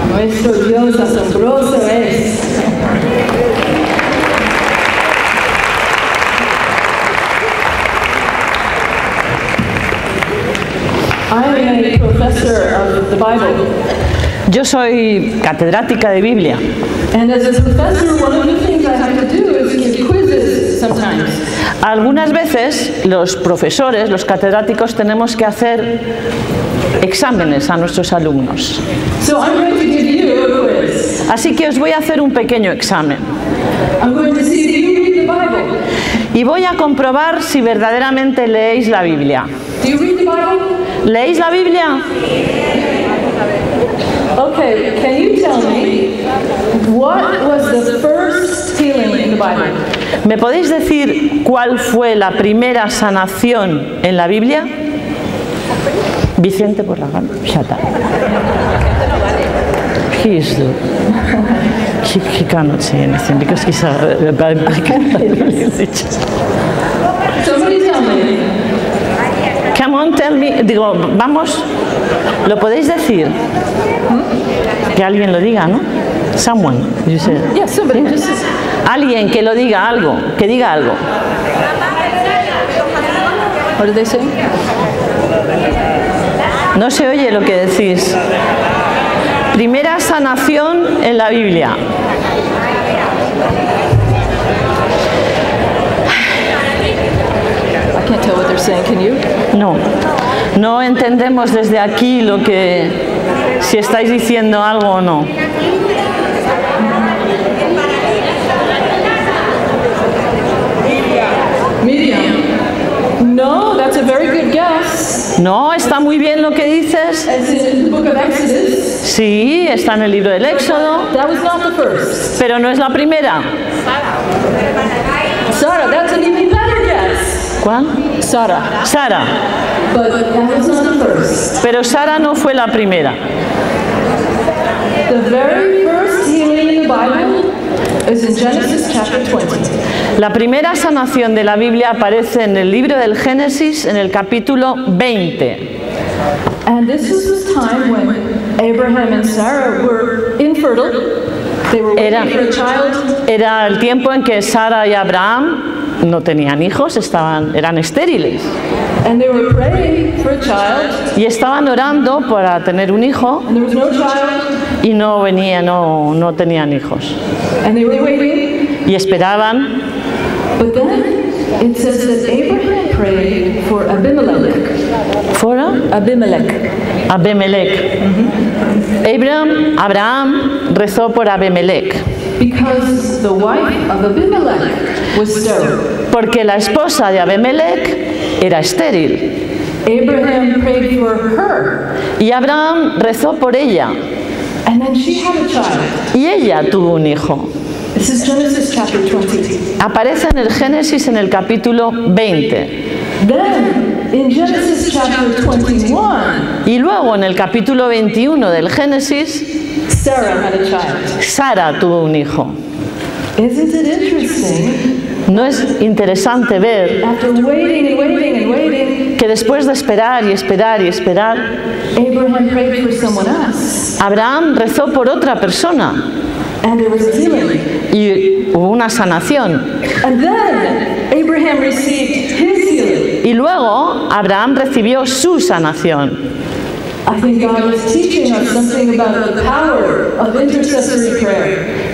Nuestro Dios asombroso es. I'm a professor of the Bible. Yo soy catedrática de Biblia. And as a professor, one of the things I have to do is give quizzes sometimes. Algunas veces los profesores, los catedráticos, tenemos que hacer exámenes a nuestros alumnos. So I'm going to give you a quiz. Así que os voy a hacer un pequeño examen. I'm going to see if you read the Bible. Y voy a comprobar si verdaderamente leéis la Biblia. Do you read the Bible? ¿Leéis la Biblia? Okay, can you tell me what was the first healing in the Bible? ¿Me podéis decir cuál fue la primera sanación en la Biblia? Vicente Borragán, shut up. He is the... He cannot say anything because he's a bad Somebody tell me. Come on, tell me. Digo, vamos, ¿lo podéis decir? Que alguien lo diga, ¿no? Someone, you said. Yeah, somebody just... Alguien que lo diga algo, que diga algo. What did they say? No se oye lo que decís. Primera sanación en la Biblia. I can't tell what they're saying, can you? No, no entendemos desde aquí lo que, si estáis diciendo algo o no. Miriam. No, that's a very good guess. No, está muy bien lo que dices. As in the book of Exodus. Sí, está en el libro del Éxodo, That was not the first. pero no es la primera. Sarah, that's an even better guess. ¿Cuál? Sarah. Sara. But that was not the first. Pero Sara no fue la primera. The very first healing in the Bible is in Genesis chapter 20. La primera sanación de la Biblia aparece en el libro del Génesis, en el capítulo 20. And this was the time when Abraham and Sarah were infertile. They were waiting for a child. Era el tiempo en que Sara y Abraham no tenían hijos, eran estériles. And they were praying for a child. Y estaban orando para tener un hijo And there was no child. y no tenían hijos. And they were waiting. Y esperaban. But then it says that Abraham prayed for Abimelech. ¿Fuera? Abimelech. Abimelech. Abraham rezó por Abimelech. Because the wife of Abimelech was sterile. Porque la esposa de Abimelech era estéril. Abraham prayed for her. Y Abraham rezó por ella. And then she had a child. Y ella tuvo un hijo. This is Genesis chapter 20. Aparece en el Génesis en el capítulo 20. Then, in Genesis chapter 21, Y luego en el capítulo 21 del Génesis, Sarah had a child. Sara tuvo un hijo. Isn't it interesting? ¿No es interesante ver After waiting and waiting and waiting, que después de esperar y esperar y esperar, Abraham prayed for someone else, Abraham rezó por otra persona and there was a healing. y hubo una sanación? And then Abraham received his healing. Y luego Abraham recibió su sanación. I think God is teaching us something about the power of intercessory prayer.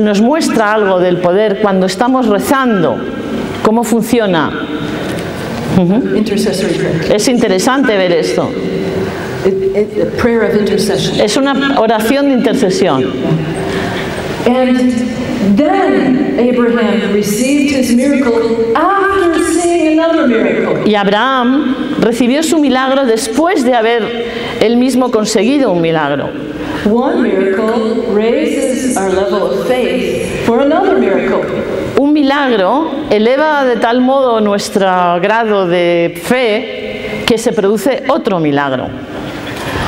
Nos muestra algo del poder cuando estamos rezando, cómo funciona. Intercessory prayer. Es interesante ver esto. Prayer of intercession. Es una oración de intercesión. And then Abraham received his miracle after seeing another miracle. Y Abraham recibió su milagro después de haber él mismo conseguido un milagro. One miracle raises our level of faith for another miracle. Un milagro eleva de tal modo nuestro grado de fe que se produce otro milagro.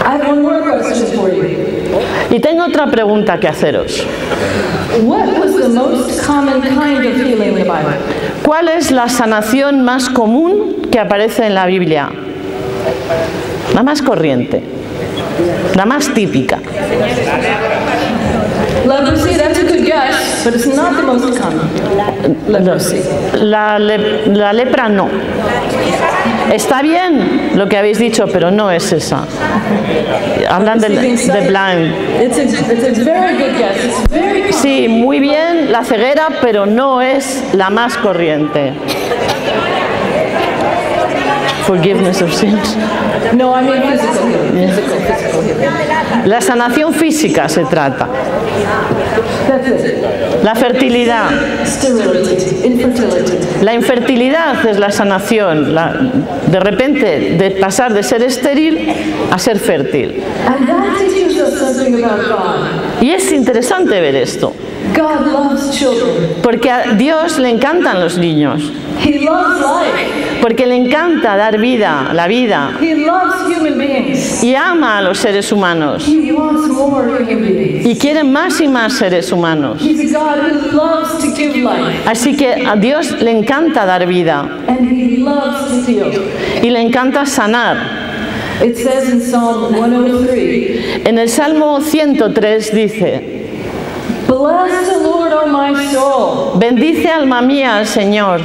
I have one more question for you. Y tengo otra pregunta que haceros. What was the most common kind of healing in the Bible? ¿Cuál es la sanación más común que aparece en la Biblia? La más corriente. la más típica. Leprosy, that's a good guess, but it's not the most common. Leprosy. La lepra no. Está bien lo que habéis dicho, pero no es esa. Hablan de blind. It's a very good guess. It's very common. Sí, muy bien la ceguera, pero no es la más corriente. Forgiveness of sins. No, I mean physical healing. Physical healing. La sanación física se trata. That's it. La fertilidad. Sterility, infertility. La infertilidad es la sanación. De repente, de pasar de ser estéril a ser fértil. And that teaches us something about God. Y es interesante ver esto. God loves children. Porque a Dios le encantan los niños. He loves life. Porque le encanta dar vida, la vida. He loves human beings. Y ama a los seres humanos. He wants more human beings. Y quiere más y más seres humanos. He's a God who loves to give life. Así que a Dios le encanta dar vida. And He loves to heal. Y le encanta sanar. It says in Psalm 103, En el Salmo 103 dice: Bless the Lord, O my soul, bendice alma mía al Señor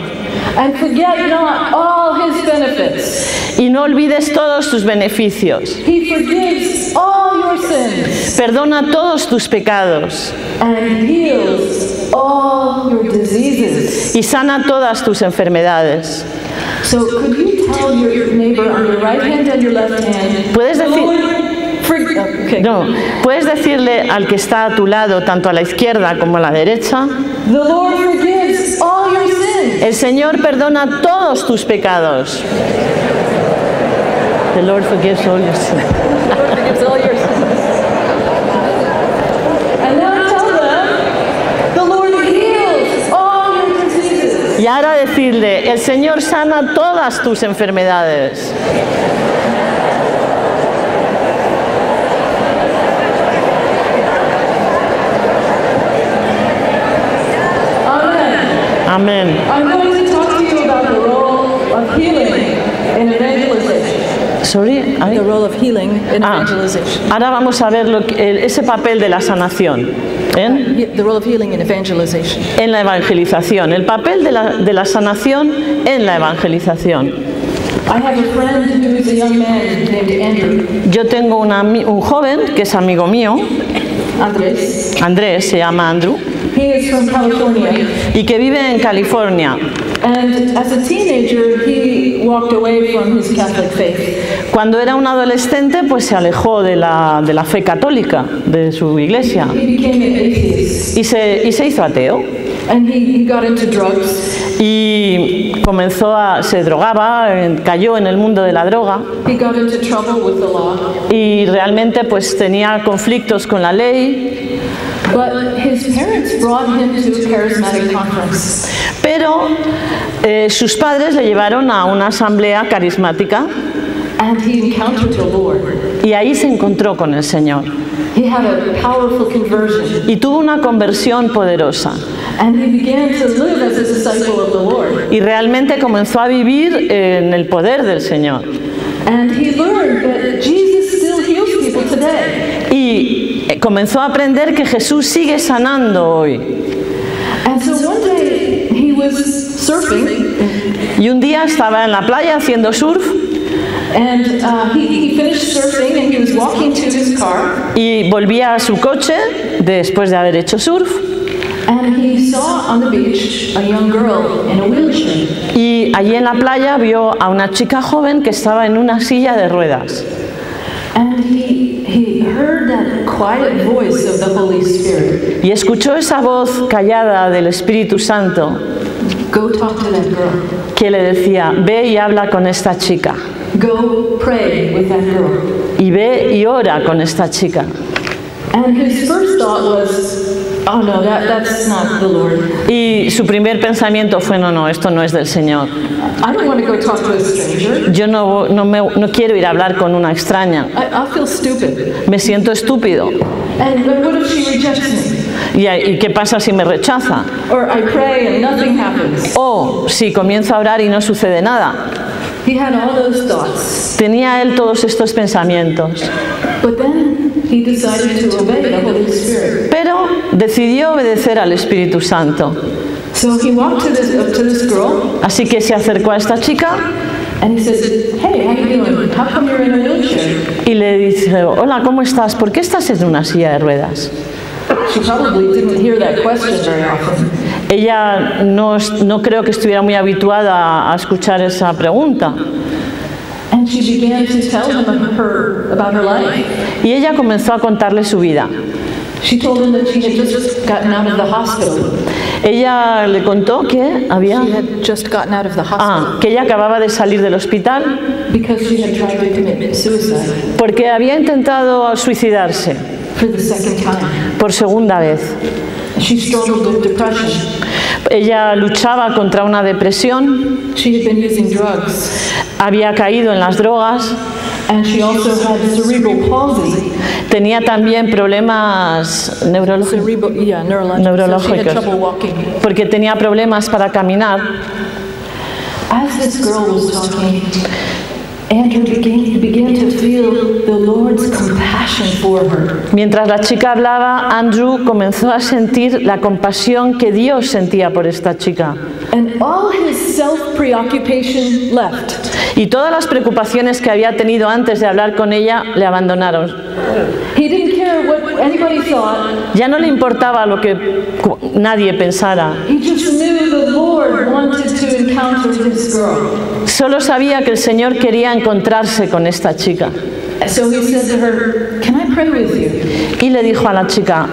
and forget not all His benefits. y no olvides todos tus beneficios. He forgives all your sins Perdona todos tus pecados and heals all your diseases. y sana todas tus enfermedades. So could you tell your neighbor on your right hand and your left hand, Puedes "The decir- Lord okay. No, puedes decirle al que está a tu lado, tanto a la izquierda como a la derecha: The Lord forgives all your sins. el Señor perdona todos tus pecados. The Lord forgives all your sins. The Lord forgives all your sins. And now tell them, the Lord heals all your diseases. Y ahora decirle: el Señor sana todas tus enfermedades. Amen. Amén. I'm going to talk to you about the role of healing in evangelization. Sorry, ¿ay? The role of healing in Ah, evangelization. ahora vamos a ver ese papel de la sanación The role of healing in evangelization. en la evangelización, el papel de la sanación en la evangelización. I have a friend who is a young man named Andrew. Yo tengo un joven que es amigo mío, Andres. Andrés, se llama Andrew, He is from California. y que vive en California. And as a teenager, he walked away from his Catholic faith. Cuando era un adolescente, pues se alejó de la fe católica, de su iglesia, He became an atheist. y se hizo ateo. And he got into drugs. Y se drogaba, cayó en el mundo de la droga, He got into trouble with the law. y realmente pues tenía conflictos con la ley, But his parents brought him to a charismatic conference. pero sus padres le llevaron a una asamblea carismática And he encountered the Lord. y ahí se encontró con el Señor He had a powerful conversion. y tuvo una conversión poderosa, And he began to live as a disciple of the Lord. y realmente comenzó a vivir en el poder del Señor, And he learned that Jesus still heals people today. y comenzó a aprender que Jesús sigue sanando hoy. And so one day he was surfing, Y un día estaba en la playa haciendo surf and he finished surfing and he was walking to his car, y volvía a su coche después de haber hecho surf, and he saw on the beach a young girl in a wheelchair. y allí en la playa vio a una chica joven que estaba en una silla de ruedas. And he heard that quiet voice of the Holy Spirit. Y escuchó esa voz callada del Espíritu Santo Go talk to that girl. que le decía: ve y habla con esta chica, Go pray with that girl. y ve y ora con esta chica. And his first thought was, oh no, that's not the Lord. Y su primer pensamiento fue: no, esto no es del Señor. I don't want to go talk to a stranger. Yo no quiero ir a hablar con una extraña. I'll feel stupid. Me siento estúpido. And what if she rejects me? ¿Y qué pasa si me rechaza? Or I pray and nothing happens. O si comienzo a orar y no sucede nada. He had all those thoughts. Tenía él todos estos pensamientos. But then he decided to obey the Holy Spirit. Pero decidió obedecer al Espíritu Santo. So he walked to this girl. Así que se acercó a esta chica And he said, "Hey, how you doing? How come you're in a wheelchair?" y le dice, hola, ¿cómo estás? ¿Por qué estás en una silla de ruedas? She probably didn't hear that question very often. Ella no creo que estuviera muy habituada a escuchar esa pregunta. And she began to tell him about her life. Y ella comenzó a contarle su vida. She told him that she had just gotten out of the hospital. Ella le contó que había... She had just gotten out of the hospital que ella acababa de salir del hospital because she had tried to commit suicide porque había intentado suicidarse for the second time. por segunda vez. She struggled with depression. Ella luchaba contra una depresión, She had been using drugs. había caído en las drogas, And she also had cerebral palsy. tenía también problemas neurológicos, Neurological. So she had trouble walking. porque tenía problemas para caminar. As this girl was talking, Andrew began to feel the Lord's compassion for her. Mientras la chica hablaba, Andrew comenzó a sentir la compasión que Dios sentía por esta chica. And all his self-preoccupation left. Y todas las preocupaciones que había tenido antes de hablar con ella le abandonaron. He didn't care what anybody thought. Ya no le importaba lo que nadie pensara. He just knew the Lord wanted to encounter this girl. Solo sabía que el Señor quería encontrarse con esta chica. So he said to her, "Can I pray with you?" Y le dijo a la chica,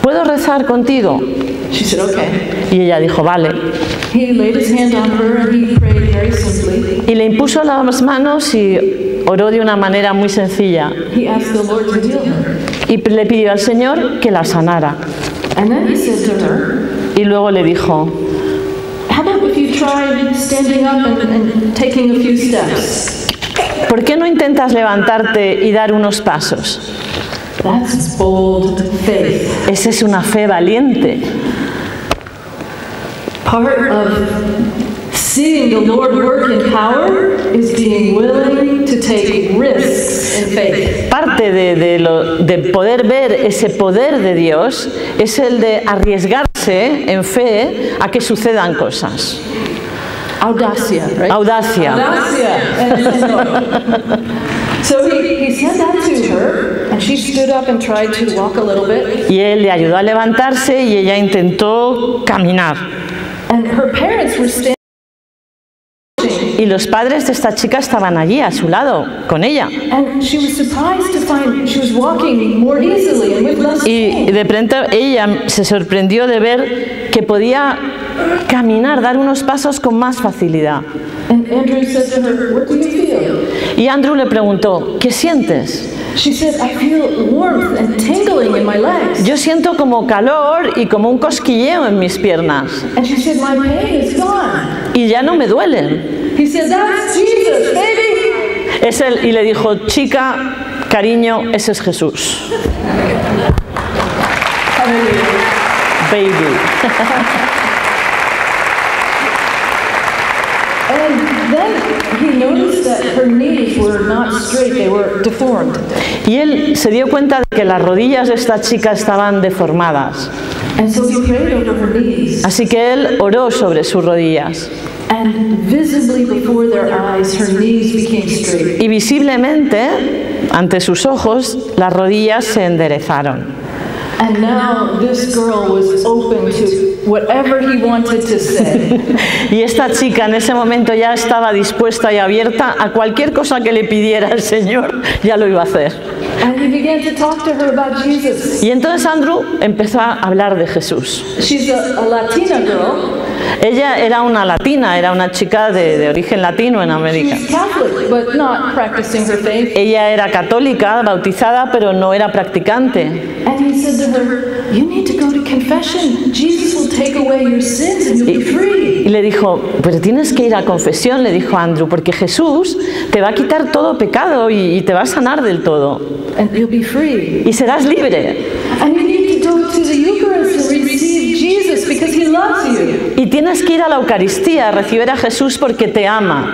¿puedo rezar contigo? She said, "Okay." Y ella dijo, vale. He laid his hand on her and he prayed very simply. Y le impuso las manos y oró de una manera muy sencilla. He asked the Lord to heal her. Y le pidió al Señor que la sanara. And then he said to her, Y luego le dijo, "How about if you tried standing up and taking a few steps?" ¿por qué no intentas levantarte y dar unos pasos? That's bold faith. Esa es una fe valiente. Part of seeing the Lord work in power is being willing to take risks in faith. Parte de poder ver ese poder de Dios es el de arriesgarse en fe a que sucedan cosas. Audacia, right? Audacia. So he said that to her, and she stood up and tried to walk a little bit. Y él le ayudó a levantarse y ella intentó caminar. And her parents were standing. Y los padres de esta chica estaban allí a su lado con ella. And she was surprised to find she was walking more easily and with less Y pain. de pronto ella se sorprendió de ver que podía caminar, dar unos pasos con más facilidad. And Andrew said to her, "What do you feel?" Y Andrew le preguntó, ¿qué sientes? She said, "I feel warmth and tingling in my legs." Yo siento como calor y como un cosquilleo en mis piernas. And she said, "My pain is gone." Y ya no me duelen. He said, "That's Jesus, baby." Es él, y le dijo, chica, cariño, ese es Jesús. Baby. And then he noticed that her knees were not straight, they were deformed. Y él se dio cuenta de que las rodillas de esta chica estaban deformadas. And so he prayed over her knees. Así que él oró sobre sus rodillas. And visibly before their eyes, her knees became straight. Y visiblemente, ante sus ojos, las rodillas se enderezaron. And now this girl was open to whatever he wanted to say. Y esta chica en ese momento ya estaba dispuesta y abierta a cualquier cosa que le pidiera el Señor, ya lo iba a hacer. And he began to talk to her about Jesus. Y entonces Andrew empezó a hablar de Jesús. She's a Latina girl. Ella era una latina, era una chica de origen latino en América. She's Catholic, but not practicing her faith. Ella era católica, bautizada, pero no era practicante. And he said to her, "You need to go to confession. Jesus will take away your sins and you'll be free." Y le dijo, pero tienes que ir a confesión, le dijo Andrew, porque Jesús te va a quitar todo pecado y te va a sanar del todo. And you'll be free. Y serás libre. And you need to go to the Eucharist and receive Jesus because he loves you. Y tienes que ir a la Eucaristía a recibir a Jesús porque te ama.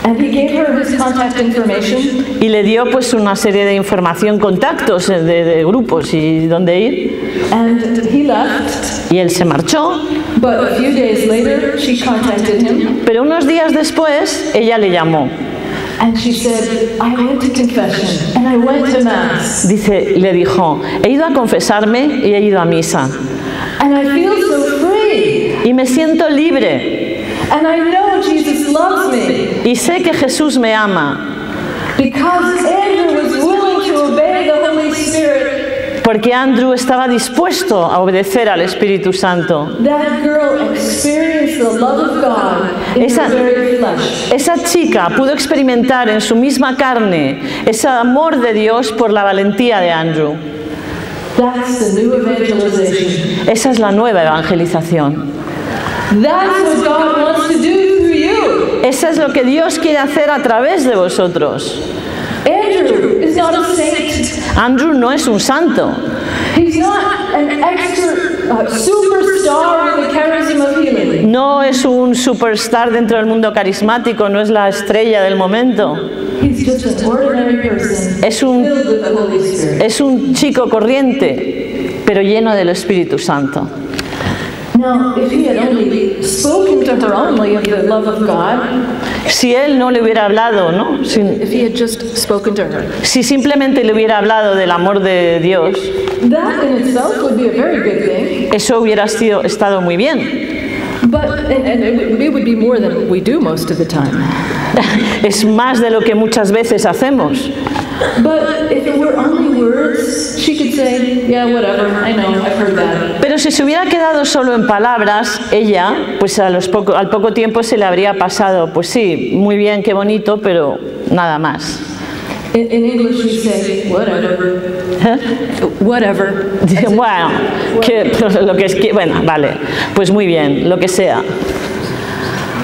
And he gave her his contact information. Y le dio pues una serie de información, contactos de grupos y dónde ir. And he left. Y él se marchó. But a few days later, she contacted him. Pero unos días después, ella le llamó. And she said, I went to confession and I went to mass. Le dijo, he ido a confesarme y he ido a misa. And I feel so free. Y me siento libre. And I know Jesus loves me. Y sé que Jesús me ama. Because Andrew was willing to obey the Holy Spirit. Porque Andrew estaba dispuesto a obedecer al Espíritu Santo. That girl experienced the love of God in her very flesh. Esa chica pudo experimentar en su misma carne ese amor de Dios por la valentía de Andrew. That's the new evangelization. Esa es la nueva evangelización. That's what God wants to do through you. Eso es lo que Dios quiere hacer a través de vosotros. Andrew is not a saint. Andrew no es un santo. He's not an extra superstar with the charism of healing. No es un superstar dentro del mundo carismático, no es la estrella del momento. He's just an ordinary person filled with the Holy Spirit. Es un chico corriente, pero lleno del Espíritu Santo. Now, if he had only spoken to her only of the love of God, si él no le hubiera hablado, ¿no? If he had just spoken to her, si simplemente le hubiera hablado del amor de Dios, that in itself would be a very good thing. Eso hubiera estado muy bien. But it would be more than we do most of the time. Es más de lo que muchas veces hacemos. But if it were only words, she could say, yeah, whatever, I know, I've heard that. Pero si se hubiera quedado solo en palabras, ella, pues al poco tiempo se le habría pasado, pues sí, muy bien, qué bonito, pero nada más. In English we say, whatever. Whatever. Bueno, bueno, vale, pues muy bien, lo que sea.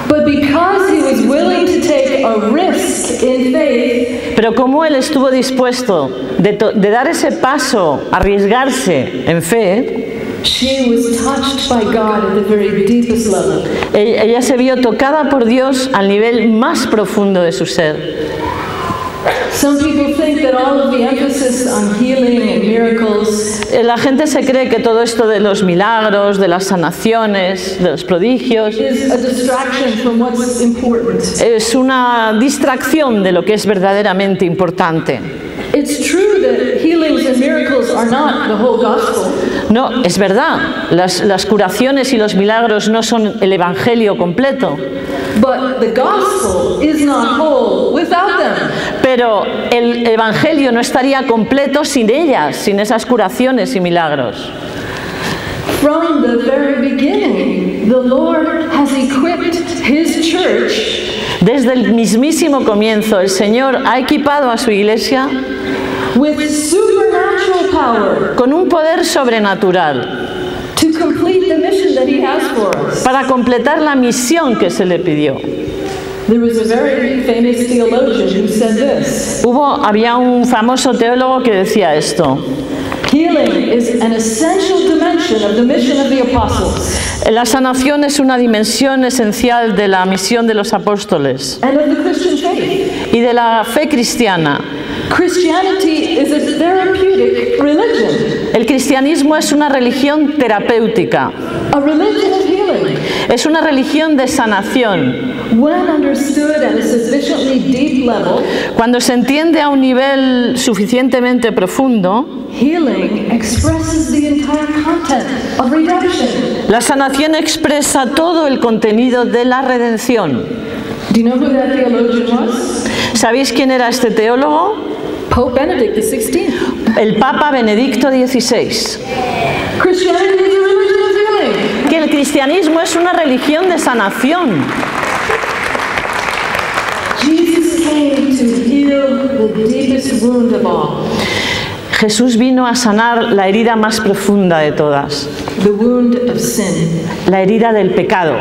But because he was willing to take a risk in faith, pero como él estuvo dispuesto de dar ese paso, arriesgarse en fe, she was touched by God at the very deepest level. Ella se vio tocada por Dios al nivel más profundo de su ser. Some people think that all of the emphasis on healing and miracles, la gente se cree que todo esto de los milagros, de las sanaciones, de los prodigios, is a distraction from what's important. Es una distracción de lo que es verdaderamente importante. It's true that healings and miracles are not the whole gospel. No, es verdad, las curaciones y los milagros no son el evangelio completo. But the gospel is not whole without them. Pero el evangelio no estaría completo sin ellas, sin esas curaciones y milagros. From the very beginning, the Lord has equipped His church. Desde el mismísimo comienzo, el Señor ha equipado a su iglesia with supernatural power con un poder sobrenatural to complete the mission that He has for us. Para completar la misión que se le pidió. There was a very famous theologian who said this. Había un famoso teólogo que decía esto. Healing is an essential dimension of the mission of the apostles. La sanación es una dimensión esencial de la misión de los apóstoles and of the Christian faith. Y de la fe cristiana. Christianity is a therapeutic religion. El cristianismo es una religión terapéutica. A religion of healing. Es una religión de sanación. When understood at a sufficiently deep level, cuando se entiende a un nivel suficientemente profundo, healing expresses the entire content of redemption. La sanación expresa todo el contenido de la redención. Do you know who that theologian was? ¿Sabéis quién era este teólogo? Pope Benedict XVI. El Papa Benedicto XVI. Christianity is a religion of healing. Que el cristianismo es una religión de sanación. Jesus came to heal the deepest wound of all. Jesús vino a sanar la herida más profunda de todas. The wound of sin. La herida del pecado.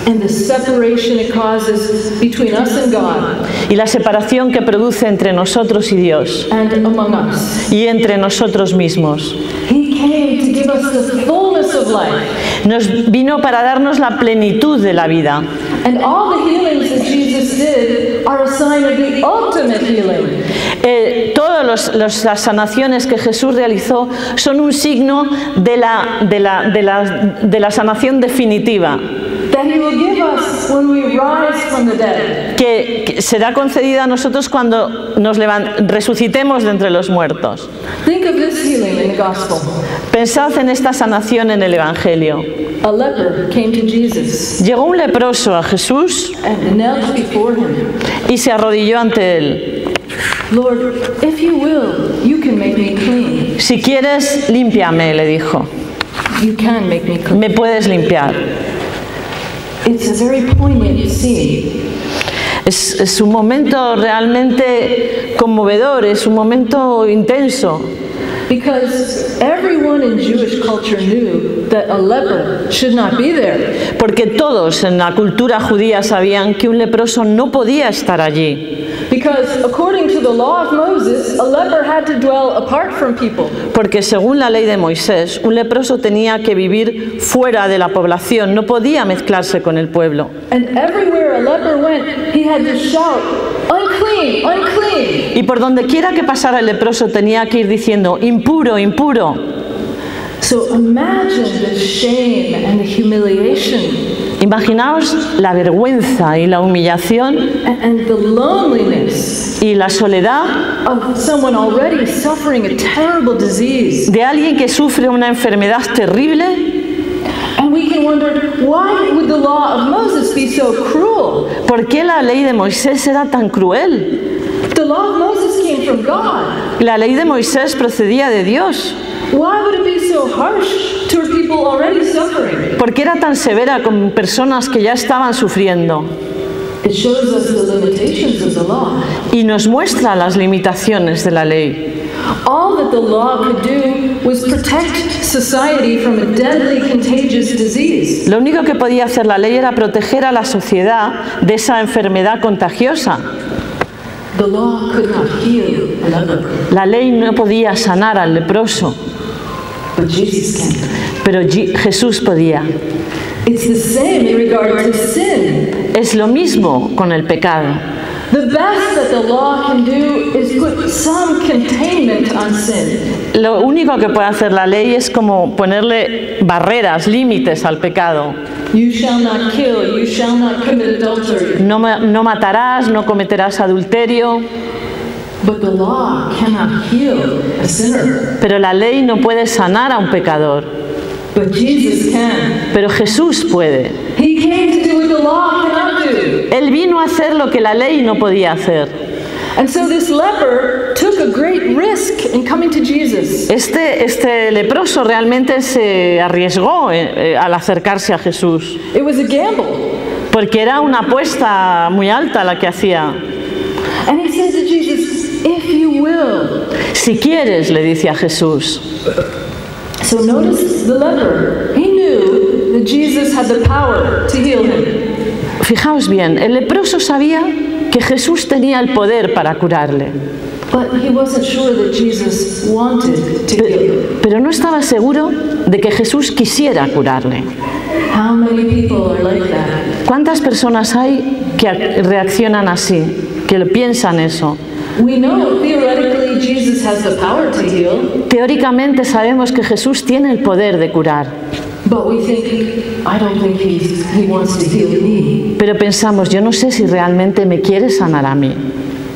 And the separation it causes between us and God. Y la separación que produce entre nosotros y Dios. And among us. Y entre nosotros mismos. He came to give us the fullness of life. Nos vino para darnos la plenitud de la vida. And all the healings that Jesus did are a sign of the ultimate healing. Todas las sanaciones que Jesús realizó son un signo de la sanación definitiva. That he will give us when we rise from the dead. Que será concedida a nosotros cuando nos resucitemos de entre los muertos. Think of this healing in the gospel. Pensad en esta sanación en el Evangelio. A leper came to Jesus. Llegó un leproso a Jesús and knelt before him. Y se arrodilló ante él. Lord, if you will, you can make me clean. Si quieres, límpiame, le dijo. You can make me clean. Me puedes limpiar. It's a very poignant scene. Es un momento realmente conmovedor, es un momento intenso. Because everyone in Jewish culture knew that a leper should not be there. Porque todos en la cultura judía sabían que un leproso no podía estar allí. Because according to the law of Moses, a leper had to dwell apart from people. Porque según la ley de Moisés, un leproso tenía que vivir fuera de la población, no podía mezclarse con el pueblo. And everywhere a leper went, he had to shout, "Unclean, unclean." Y por donde quiera que pasara el leproso tenía que ir diciendo, impuro, impuro. So imagine the shame and the humiliation. Imaginaos la vergüenza y la humillación and the loneliness y la soledad of someone already suffering a terrible disease. De alguien que sufre una enfermedad terrible. And we can wonder, why would the law of Moses be so cruel? ¿Por qué la ley de Moisés era tan cruel? The law of Moses came from God. La ley de Moisés procedía de Dios. Why would it be so harsh toward people already suffering? ¿Por qué era tan severa con personas que ya estaban sufriendo? It shows us the limitations of the law. Y nos muestra las limitaciones de la ley. All that the law could do was protect society from a deadly contagious disease. Lo único que podía hacer la ley era proteger a la sociedad de esa enfermedad contagiosa. The law could not heal a leper. La ley no podía sanar al leproso. But Jesus can. Pero Jesús podía. It's the same in regard to sin. Es lo mismo con el pecado. The best that the law can do is put some containment on sin. Lo único que puede hacer la ley es como ponerle barreras, límites al pecado. You shall not kill, you shall not commit adultery. No matarás, no cometerás adulterio. But the law cannot heal a sinner. Pero la ley no puede sanar a un pecador. But Jesus can. Pero Jesús puede. He came to do what the law cannot do. Él vino a hacer lo que la ley no podía hacer. And so this leper took a great risk in coming to Jesus. Este leproso realmente se arriesgó al acercarse a Jesús. It was a gamble. Porque era una apuesta muy alta la que hacía. And he said to Jesus, "If you will." Si quieres, le dice a Jesús. So notice the leper. He knew that Jesus had the power to heal him. Fijaos bien, el leproso sabía que Jesús tenía el poder para curarle. But he wasn't sure that Jesus wanted to heal him. Pero no estaba seguro de que Jesús quisiera curarle. How many people are like that? ¿Cuántas personas hay que reaccionan así, que piensan eso? We know theoretically Jesus has the power to heal. Teóricamente sabemos que Jesús tiene el poder de curar. But we think, I don't think he wants to heal me. Pero pensamos, yo no sé si realmente me quiere sanar a mí.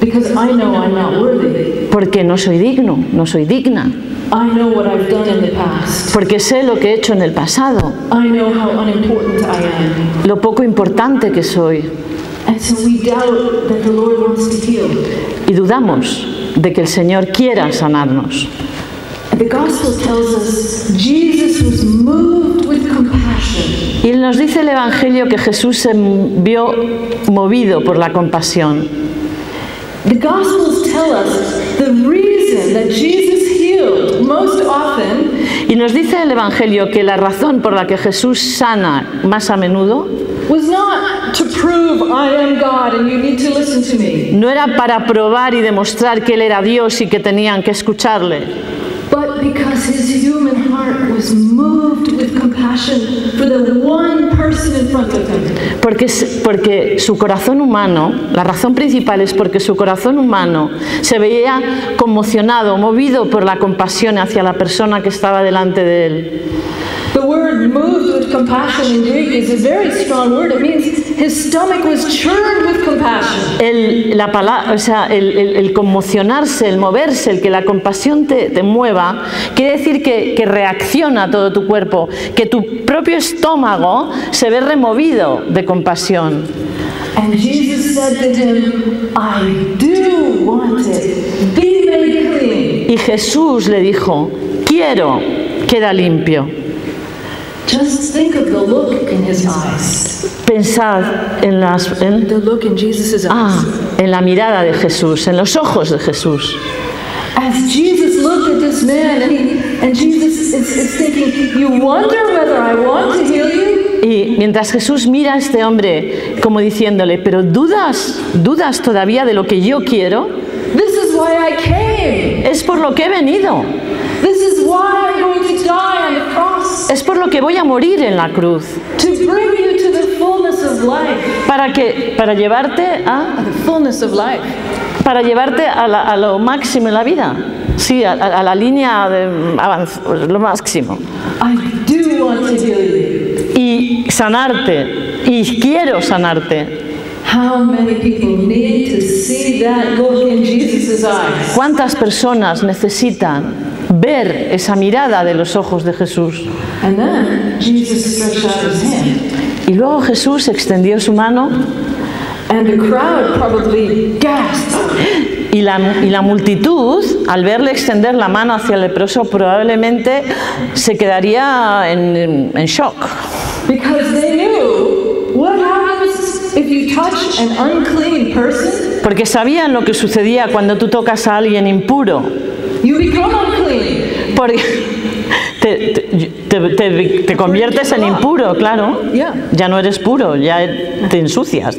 Because I know I'm not worthy. Porque no soy digno, no soy digna. I know what I've done in the past. Porque sé lo que he hecho en el pasado. I know how unimportant I am. Lo poco importante que soy. And so we doubt that the Lord wants to heal. Y dudamos de que el Señor quiera sanarnos. The gospel tells us Jesus was moved with compassion. Y nos dice el Evangelio que Jesús se vio movido por la compasión. The gospels tell us the reason that Jesus healed most often. Y nos dice el Evangelio que la razón por la que Jesús sana más a menudo was not to prove I am God and you need to listen to me. No era para probar y demostrar que Él era Dios y que tenían que escucharle. but because his human heart was moved with compassion for the one person in front of him. Porque su corazón humano, la razón principal es porque su corazón humano se veía conmocionado, movido por la compasión hacia la persona que estaba delante de él. The word moved with compassion in Greek is a very strong word. It means his stomach was churned with compassion. El conmocionarse, el moverse, el que la compasión te mueva, quiere decir que reacciona todo tu cuerpo, que tu propio estómago se ve removido de compasión. And Jesus said to him, I do want it. Be made clean. Y Jesús le dijo, quiero, queda limpio. Just think of the look in his eyes. Pensad en The look in Jesus's eyes. en la mirada de Jesús, en los ojos de Jesús. As Jesus looked at this man, and Jesus is thinking, you wonder whether I want to heal you? Y mientras Jesús mira a este hombre como diciéndole, pero ¿dudas todavía de lo que yo quiero? This is why I came. Es por lo que he venido. This is why I'm going to die on the cross. Es por lo que voy a morir en la cruz. To bring you to the fullness of life. Para llevarte a The fullness of life. Para llevarte a lo máximo en la vida. Sí, a la línea de lo máximo. I do want to heal you. Y sanarte. Y quiero sanarte. How many people need to see that look in Jesus' eyes? ¿Cuántas personas necesitan ver esa mirada de los ojos de Jesús? And then Jesus stretched out his hand. Y luego Jesús extendió su mano. And the crowd probably gasped. Y la multitud, al verle extender la mano hacia el leproso, probablemente se quedaría en shock. Because they knew what happens if you touch an unclean person. Porque sabían lo que sucedía cuando tú tocas a alguien impuro. You become unclean. Porque te conviertes en impuro, claro. Yeah. Ya no eres puro, ya te ensucias.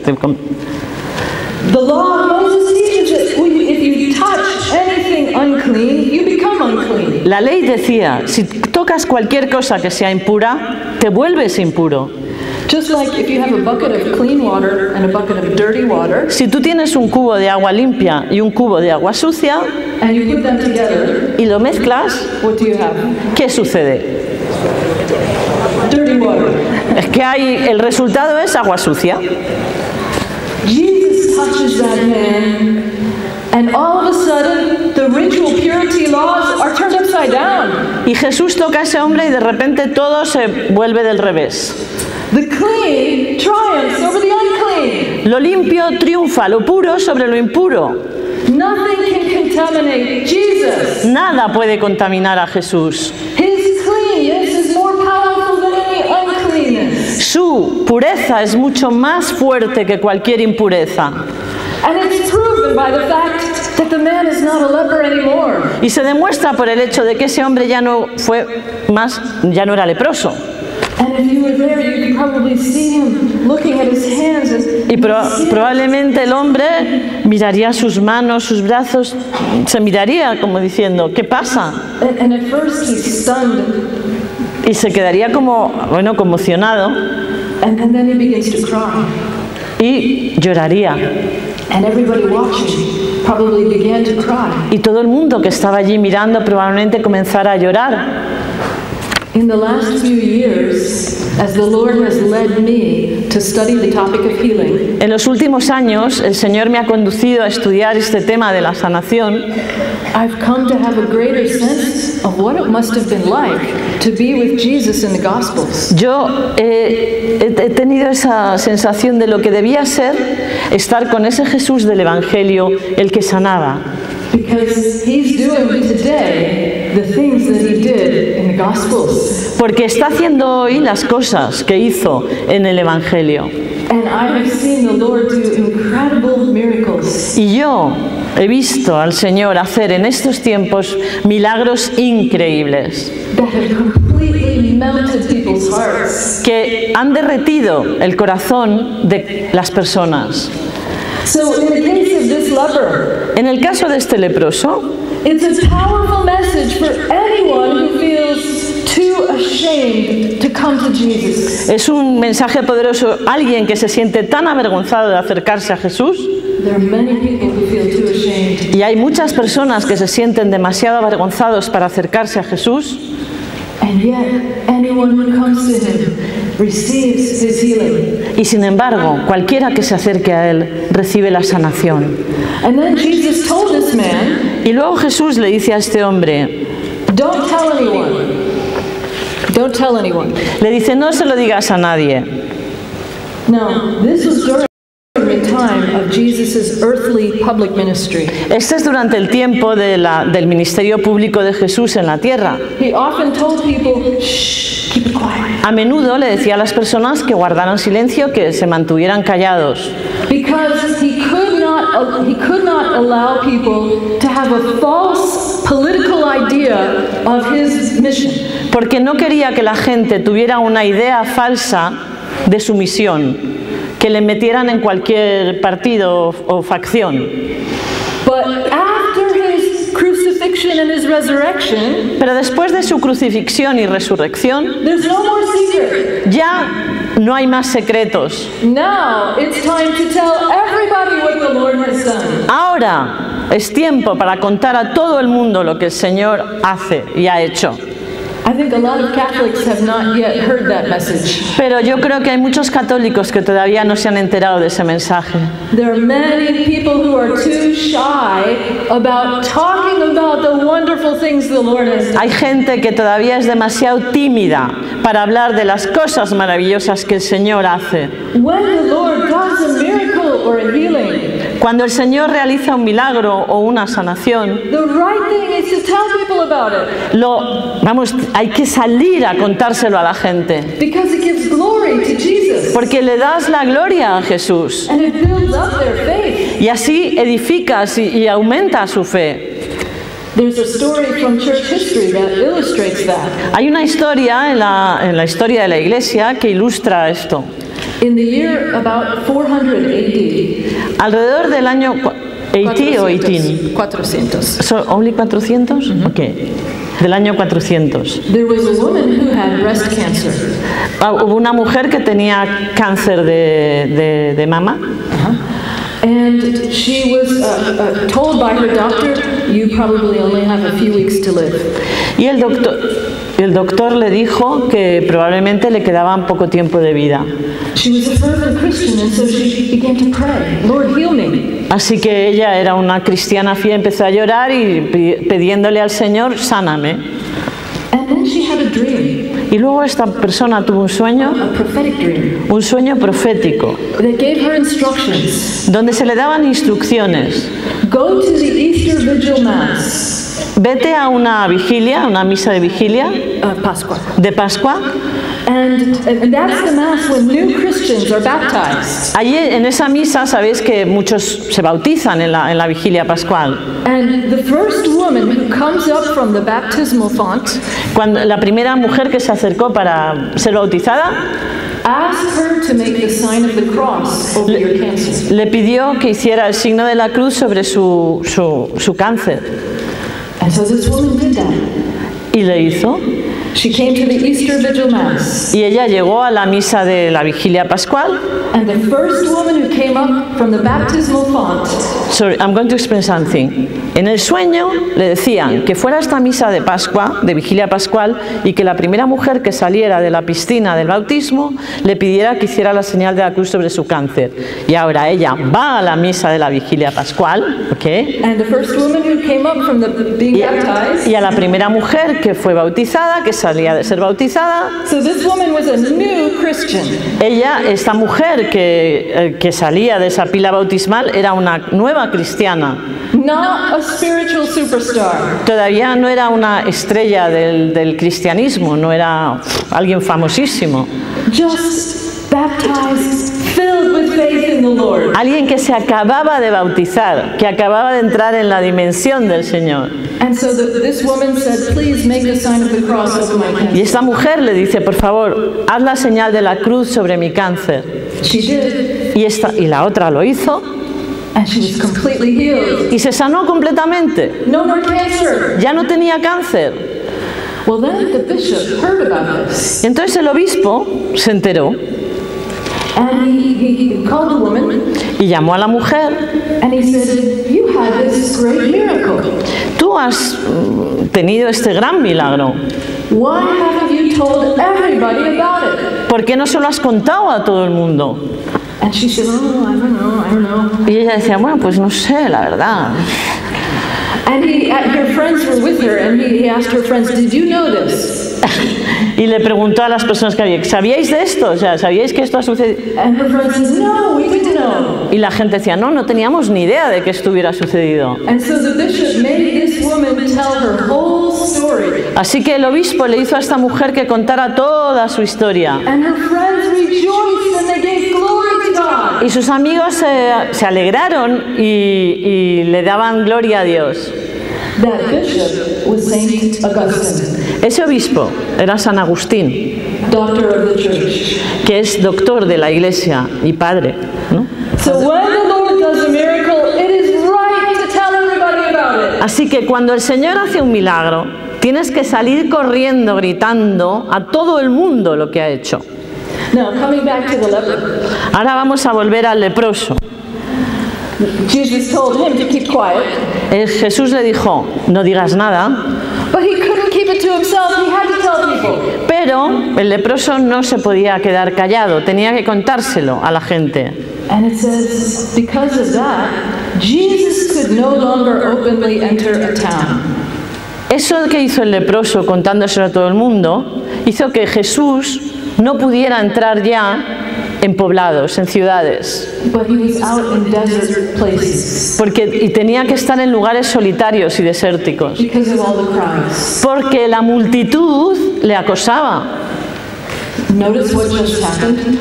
The law of Moses teaches that if you touch anything unclean, you become unclean. La ley decía, si tocas cualquier cosa que sea impura, te vuelves impuro. Just like if you have a bucket of clean water and a bucket of dirty water, Si tú tienes un cubo de agua limpia y un cubo de agua sucia and you put them together, y lo mezclas, what do you have? ¿qué sucede? Dirty water. Es que el resultado es agua sucia. Jesus touches that man, and all of a sudden, the ritual purity laws are turned upside down. Y Jesús toca a ese hombre y de repente todo se vuelve del revés. The clean triumphs over the unclean. Lo limpio triunfa, lo puro sobre lo impuro. Nothing can contaminate Jesus. Nada puede contaminar a Jesús. His cleanness is more powerful than any uncleanness. Su pureza es mucho más fuerte que cualquier impureza. And it's proven by the fact that the man is not a leper anymore. Y se demuestra por el hecho de que ese hombre ya no era leproso. And if you were there, you could probably see him looking at his hands. Y probablemente el hombre miraría sus manos, sus brazos, se miraría como diciendo, ¿qué pasa? And at first he's stunned. Y se quedaría conmocionado And then he begins to cry. y lloraría. And everybody watching probably began to cry. Y todo el mundo que estaba allí mirando probablemente comenzara a llorar. In the last few years, as the Lord has led me to study the topic of healing, En los últimos años, el Señor me ha conducido a estudiar este tema de la sanación. I've come to have a greater sense of what it must have been like to be with Jesus in the Gospels. Yo he tenido esa sensación de lo que debía ser estar con ese Jesús del Evangelio, el que sanaba. Because he's doing today the things that he did in the Gospels. Porque está haciendo hoy las cosas que hizo en el Evangelio. And I have seen the Lord do incredible miracles. Y yo he visto al Señor hacer en estos tiempos milagros increíbles That have completely melted people's hearts. que han derretido el corazón de las personas. So in the case of this leper, En el caso de este leproso, it's a powerful message for Jesus. Es un mensaje poderoso. Alguien que se siente tan avergonzado de acercarse a Jesús. There are many people who feel too ashamed. Y hay muchas personas que se sienten demasiado avergonzados para acercarse a Jesús. And yet, anyone who comes to him receives his healing. Y sin embargo, cualquiera que se acerque a Él recibe la sanación. And then Jesus told this man, Y luego Jesús le dice a este hombre, don't tell anyone. Don't tell anyone. le dice, no se lo digas a nadie. Now, this was during the time of Jesus' earthly public ministry. Este es durante el tiempo del ministerio público de Jesús en la tierra. He often told people, shh, keep it quiet. A menudo le decía a las personas que guardaran silencio, que se mantuvieran callados. Because he could not allow people to have a false political idea of his mission. Porque no quería que la gente tuviera una idea falsa de su misión, que le metieran en cualquier partido o facción. But after his crucifixion and his resurrection, Pero después de su crucifixión y resurrección, there's no more secret. ya no hay más secretos. Now it's time to tell everybody what the Lord has done. Ahora es tiempo para contar a todo el mundo lo que el Señor hace y ha hecho. I think a lot of Catholics have not yet heard that message. Pero yo creo que hay muchos católicos que todavía no se han enterado de ese mensaje. There are many people who are too shy about talking about the wonderful things the Lord has done. Hay gente que todavía es demasiado tímida para hablar de las cosas maravillosas que el Señor hace. When the Lord does a miracle or a healing, Cuando el Señor realiza un milagro o una sanación, the right thing is to tell people about it hay que salir a contárselo a la gente. because it gives glory to Jesus Porque le das la gloria a Jesús. and it builds up their faith. Y así edificas y aumenta su fe. There's a story from church history that illustrates that. Hay una historia en la historia de la Iglesia que ilustra esto. In the year about 400 AD, Alrededor del año 80 o 18. 400. So, only 400? Okay. Del año 400. There was a woman who had breast cancer. Hubo una mujer que tenía cáncer de mama. And she was told by her doctor, you probably only have a few weeks to live. Y el doctor le dijo que probablemente le quedaban poco tiempo de vida. She was a fervent Christian, and so she began to pray, Lord, heal me. Así que ella era una cristiana fiel, empezó a llorar y pidiéndole al Señor, sáname. And then she had a dream, Y luego esta persona tuvo un sueño a prophetic dream, profético, that gave her instructions. donde se le daban instrucciones. Go to the Easter Vigil Mass, Vete a una vigilia, una misa de vigilia Pascua. de Pascua. And that's the Mass when new Christians are baptized. Allí en esa misa sabéis que muchos se bautizan en la vigilia pascual. And the first woman who comes up from the baptismal font, Cuando la primera mujer que se acercó para ser bautizada, ask her to make the sign of the cross over your cancer. le pidió que hiciera el signo de la cruz sobre su cáncer. And so this woman did that. Y le hizo. She came to the Easter Vigil Mass. Y ella llegó a la misa de la vigilia pascual. And the first woman who came up from the baptismal font, Sorry, I'm going to explain something. En el sueño le decían que fuera a esta misa de Pascua, de vigilia pascual, y que la primera mujer que saliera de la piscina del bautismo le pidiera que hiciera la señal de la cruz sobre su cáncer. Y ahora ella va a la misa de la vigilia pascual, ¿ok? and the first woman who came up from being baptized. Y a la primera mujer que fue bautizada, que salía de ser bautizada, So this woman was a new Christian. ella, esta mujer que salía de esa pila bautismal, era una nueva cristiana. Not a spiritual superstar. Todavía no era una estrella del cristianismo, no era alguien famosísimo. Just baptized, filled with faith in the Lord. Alguien que se acababa de bautizar, que acababa de entrar en la dimensión del Señor. And so this woman said, please make the sign of the cross over my Y cancer. esta mujer le dice, por favor, haz la señal de la cruz sobre mi cáncer. She did, Y la otra lo hizo and she was completely healed. y se sanó completamente. No more cancer. Ya no tenía cáncer. Well, then the bishop heard about this. Y entonces el obispo se enteró And he called the woman y llamó a la mujer. and he said, you had this great miracle. Tú has tenido este gran milagro. Why haven't you told everybody about it? ¿Por qué no se lo has contado a todo el mundo? And she said, oh, I don't know. Y ella decía, bueno, pues no sé, la verdad. And her friends were with her, and he asked her friends, did you know this? Y le preguntó a las personas que había, ¿sabíais de esto? O sea, ¿sabíais que esto ha sucedido? And her friends said, no, we didn't know. Y la gente decía, no teníamos ni idea de que esto hubiera sucedido. And so the bishop made this woman tell her whole story. Así que el obispo le hizo a esta mujer que contara toda su historia. And her friends rejoiced and they gave glory to God. Y sus amigos se alegraron y le daban gloria a Dios. That bishop was Saint Augustine, Ese obispo era San Agustín, doctor of the church. que es doctor de la Iglesia y padre, ¿no? So when the Lord does a miracle, it is right to tell everybody about it. Así que cuando el Señor hace un milagro, tienes que salir corriendo, gritando a todo el mundo lo que ha hecho. Now, coming back to the leper, Ahora vamos a volver al leproso. Jesus told him to keep quiet, Jesús le dijo, no digas nada, but he couldn't keep it to himself. He had to tell people. pero el leproso no se podía quedar callado, tenía que contárselo a la gente. And it says, because of that, Jesus could no longer openly enter a town. Eso que hizo el leproso contándoselo a todo el mundo, hizo que Jesús no pudiera entrar ya en poblados, en ciudades, But he was out in desert places y tenía que estar en lugares solitarios y desérticos, because of all the crowds. porque la multitud le acosaba. Notice what just happened.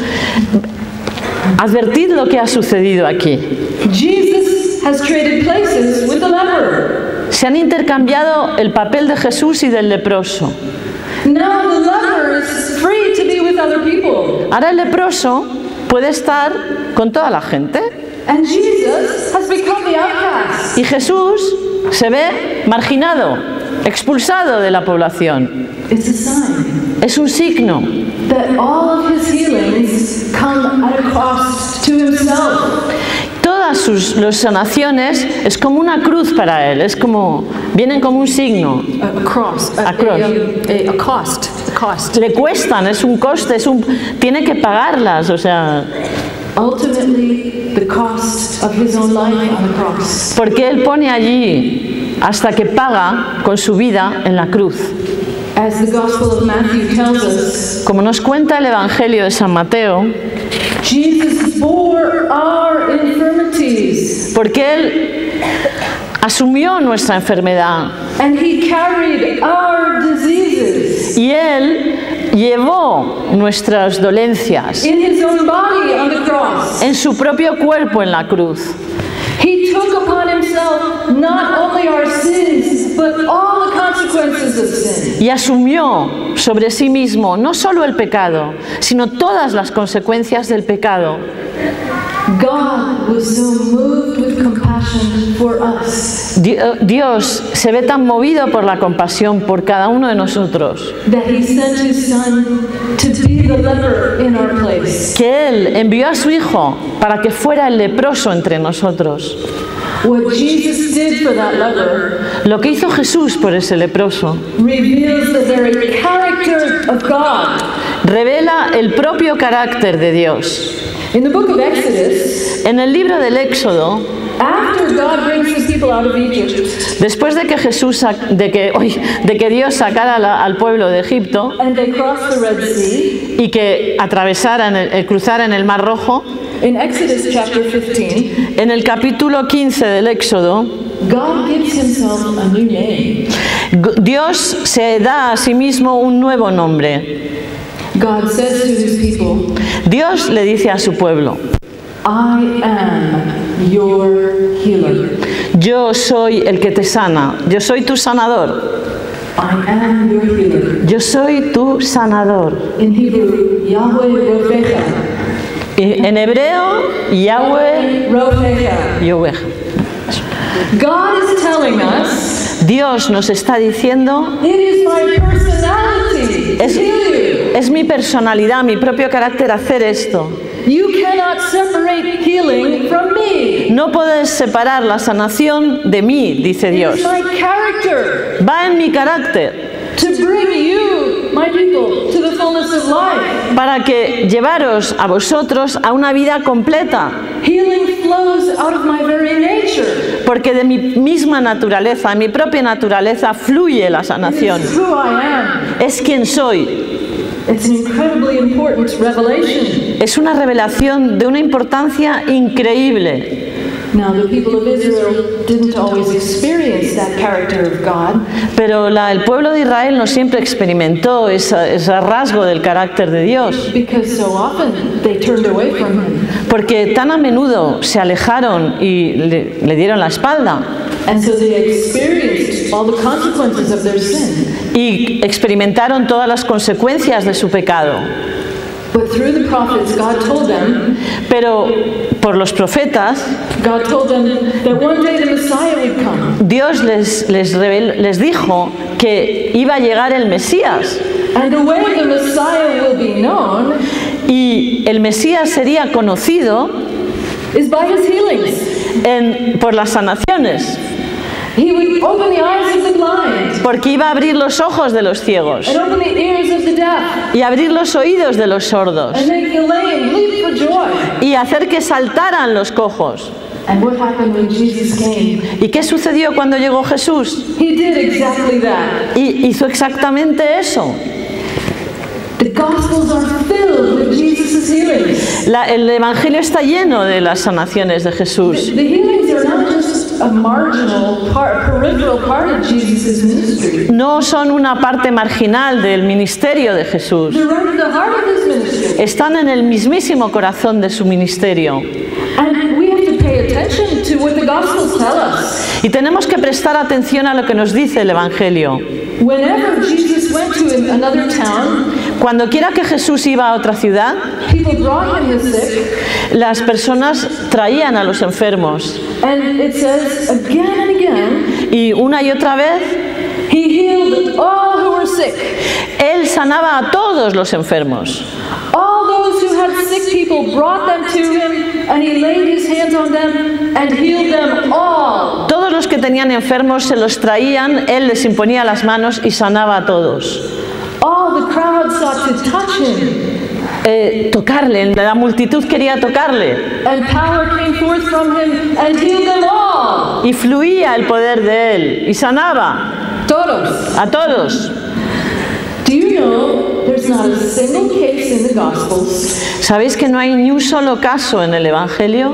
Advertid lo que ha sucedido aquí. Jesus has traded places with the leper. Se han intercambiado el papel de Jesús y del leproso. Now the leper is free to be with other people. Ahora el leproso puede estar con toda la gente And Jesus has become the outcast. y Jesús se ve marginado, expulsado de la población. It's a sign Es un signo that all of his healings come at a cost to himself. Todas las sanaciones es como una cruz para él, vienen como un signo. A cross. A cross. A cost. A cost. Le cuestan, es un coste, tiene que pagarlas, o sea, Ultimately, the cost of his own life on the cross. porque él pone allí hasta que paga con su vida en la cruz. As the Gospel of Matthew tells us, Como nos cuenta el Evangelio de San Mateo, Jesus bore our infirmities porque él asumió nuestra enfermedad and he carried our diseases y él llevó nuestras dolencias in his own body on the cross. en su propio cuerpo en la cruz. He took upon himself not only our sins, but all the consequences of sin. Y asumió sobre sí mismo no solo el pecado, sino todas las consecuencias del pecado. God was so moved with compassion for us Dios se ve tan movido por la compasión por cada uno de nosotros, that he sent his son to be the leper in our place. que Él envió a su Hijo para que fuera el leproso entre nosotros. What Jesus did for that leper Lo que hizo Jesús por ese leproso reveals the very character of God. revela el propio carácter de Dios. In the book of Exodus, En el libro del Éxodo, after God brings his people out of Egypt, después de que Dios sacara al pueblo de Egipto and they crossed the Red Sea, y que cruzaran el Mar Rojo, in Exodus chapter 15, en el capítulo 15 del Éxodo, God gives himself a new name. Dios se da a sí mismo un nuevo nombre. God says to his people, Dios le dice a su pueblo, I am your healer. yo soy el que te sana, yo soy tu sanador, I am your healer. yo soy tu sanador. In Hebrew, Yahweh Rofecha. Y en hebreo, Yahweh, Rofecha. Yahweh. God is telling us, Dios nos está diciendo, it is my personality to heal you. es mi personalidad, mi propio carácter hacer esto. You cannot separate healing from me. No puedes separar la sanación de mí, dice It Dios. is my character Va en mi carácter to bring you, my people, to the fullness of life. para que llevaros a vosotros a una vida completa. Healing flows out of my very nature. Porque de mi misma naturaleza, de mi propia naturaleza, fluye la sanación. It's who I am. Es quien soy. It's an incredibly important revelation. Es una revelación de una importancia increíble. Now, the people of Israel didn't always experience that character of God. Pero el pueblo de Israel no siempre experimentó ese rasgo del carácter de Dios. Because so often they turned away from Him. Porque tan a menudo se alejaron y le dieron la espalda. And so they experienced all the consequences of their sin. Y experimentaron todas las consecuencias de su pecado. But through the prophets, God told them, Pero por los profetas, God told them that one day the Messiah would come. Dios les dijo que iba a llegar el Mesías. And the way the Messiah will be known Y el Mesías sería conocido is by His healings. por las sanaciones. He would open the eyes of the blind Porque iba a abrir los ojos de los ciegos and open the ears of the deaf y abrir los oídos de los sordos and make the lame leap for joy. y hacer que saltaran los cojos. And what happened when Jesus came? ¿Y qué sucedió cuando llegó Jesús? He did exactly that. Y hizo exactamente eso. The Gospels are filled with Jesus' healings. El Evangelio está lleno de las sanaciones de Jesús. The healings are not just a marginal part, peripheral part of Jesus' ministry. No son una parte marginal del ministerio de Jesús. They're right at the heart of His ministry. Están en el mismísimo corazón de su ministerio. And we have to pay attention to what the Gospels tell us. Y tenemos que prestar atención a lo que nos dice el Evangelio. Whenever Jesus went to another town, Cuando quiera que Jesús iba a otra ciudad, people brought Him the sick. las personas traían a los enfermos. And it says again and again, Y una y otra vez, He healed all who were sick. Él sanaba a todos los enfermos. All those who had sick people brought them to Him, and He laid His hands on them and healed them all. Todos los que tenían enfermos se los traían, Él les imponía las manos y sanaba a todos. All the crowd sought to touch Him, Tocarle, la multitud quería tocarle. and power came forth from Him and healed them all. Y fluía el poder de Él y sanaba Todos. a todos. Do you know there's not a single case in the Gospels ¿Sabéis que no hay ni un solo caso en el Evangelio